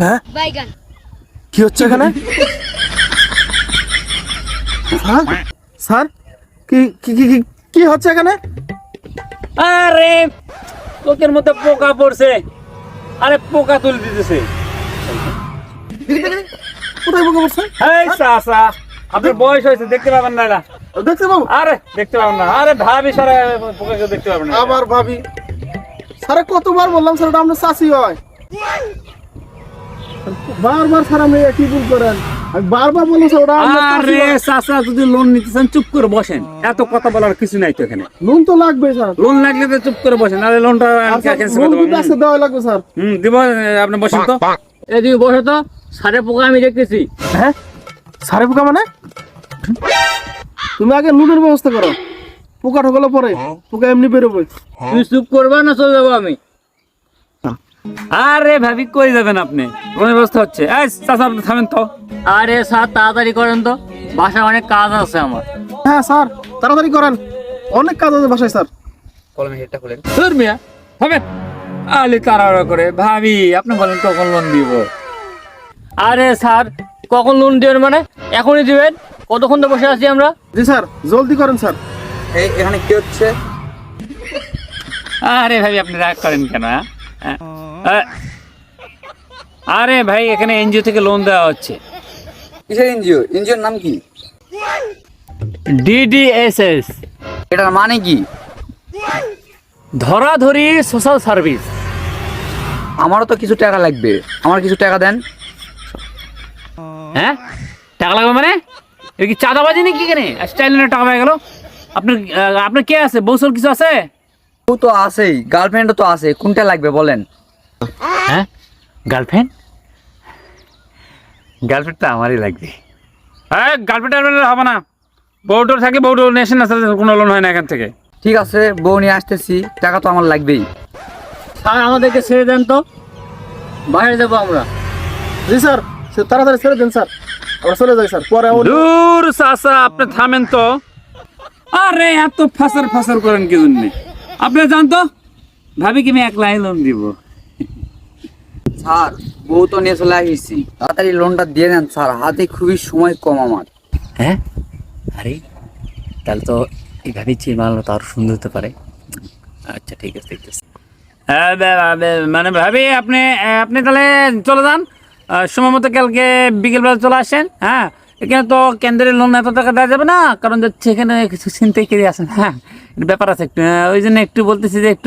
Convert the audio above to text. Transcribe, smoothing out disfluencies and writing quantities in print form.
হ্যাঁ বাইগান। কি হচ্ছে এখানে? স্যার স্যার কি কি কি কি- কি হচ্ছে এখানে? আরে লোকের মধ্যে পোকা পড়ছে, আরে পোকা তুলে দিতেছে। কোথায় পোকা পড়ছে? এই চাচা, আপনার বয়স হয়েছে, দেখতে পাবেন না এটা। দেখতে পাবো? আরে দেখতে পাবেন না, আরে ভাবি সারা পোকাকে দেখতে পাবেন না। আবার ভাবি স্যার কতবার বললাম স্যার এটা আপনার চাষি হয়। বারবার স্যার আপনি কি ভুল করেন? আমি বারবার বললাম স্যার ওটা আপনার চাষি আরে হয়। চাচা, যদি লোন নিতে চান চুপ করে বসেন, এত কথা বলার কিছু নাই তো এখানে। নুন তো লাগবে স্যার। লোন লাগলে তো চুপ করে বসেন, নাহলে লোনটা আর স্যার, ক্যান্সেল নুন করে কিন্তু দেবো। একসাথে দেওয়া লাগবে স্যার। দিব, আপনি বসেন তো। এদিকে বসে তো, সারে পোকা আমি দেখতেছি। হ্যাঁ সারে পোকা মানে? তুমি আগে নুনের ব্যবস্থা করো, পোকা ঠকলে পরে পোকা এমনি বেরোবে। তুই চুপ করবা না চলে যাবো আমি? আরে ভাবি কই যাবেন আপনি? লোনের ব্যবস্থা হচ্ছে। এই চাচা, আপনি থামেন তো। আরে স্যার তাড়াতাড়ি করেন তো, বাসায় অনেক কাজ আছে আমার। হ্যাঁ স্যার তাড়াতাড়ি করেন, অনেক কাজ আছে বাসায় স্যার। ধুর মিয়া, থামেন। আলে তাড়াহুড়া করে, ভাবি আপনি বলেন কখন লোন দিব? আরে স্যার কখন লোন দেবেন মানে? এখনই দিবেন? কতক্ষণ তো বসে আছি আমরা। জি স্যার জলদি করেন স্যার। এখানে কি হচ্ছে? আরে ভাই আপনি রাগ করেন কেন? আরে ভাই, এখানে এনজিও থেকে লোন দেওয়া হচ্ছে। কিসের এনজিও? এনজিওর নাম কি? ডিডিএসএস, এটার মানে কি? ধরাধরি সোশ্যাল সার্ভিস। আমারও তো কিছু টাকা লাগবে, আমার কিছু টাকা দেন। হ্যাঁ, টাকা লাগবে মানে? এ কি চাঁদাবাজি নাকি? এখানে স্টাইল টাকা পাওয়া গেল? আপনার আপনার কে আছে? বউসল কিছু আছে? ও তো আছেই, গার্লফ্রেন্ডও তো আছে, কোনটা লাগবে বলেন? হ্যাঁ, গার্লফ্রেন্ড? গার্লফ্রেন্ড তো আমারই লাগবে। হ্যাঁ, গার্লফ্রেন্ড হবে না। বউটোর থাকে, বউটোর নেশন আছে, কোনো লোন হয় না এখান থেকে। ঠিক আছে, বউ নিয়ে আসতেছি, টাকা তো আমার লাগবেই। স্যার আমাদেরকে ছেড়ে দেন তো, বাইরে যাবো আমরা। জি স্যার তাড়াতাড়ি ছেড়ে দেন স্যার, আমরা চলে যাই স্যার পরে। দূর চাচা, আপনি থামেন তো। আরে এত ফাসার ফাসার করেন কি জন্য? আপনি জান তো, ভাবি কি আমি একলাই লোন দিব? স্যার বউ তো নিয়ে চলে আসছি, তাড়াতাড়ি লোনটা দিয়ে দেন স্যার, হাতে খুবই সময় কম আমার। হ্যাঁ, আরে তাহলে তো এইভাবেই চিনমানো তো আরো সুন্দর হতে পারে। আচ্ছা ঠিক আছে, ঠিক আছে। মানে ভাবি আপনি আপনি তাহলে চলে যান, সময় মতো কালকে বিকেলবেলা চলে আসেন। হ্যাঁ, এখানে তো কেন্দ্রের লোন এত টাকা দেওয়া যাবে না, কারণ যাচ্ছে এখানে কিছু চিন্তাই করে আসেন। হ্যাঁ, ব্যাপার আছে একটু, ওই জন্য একটু বলতেছি যে একটু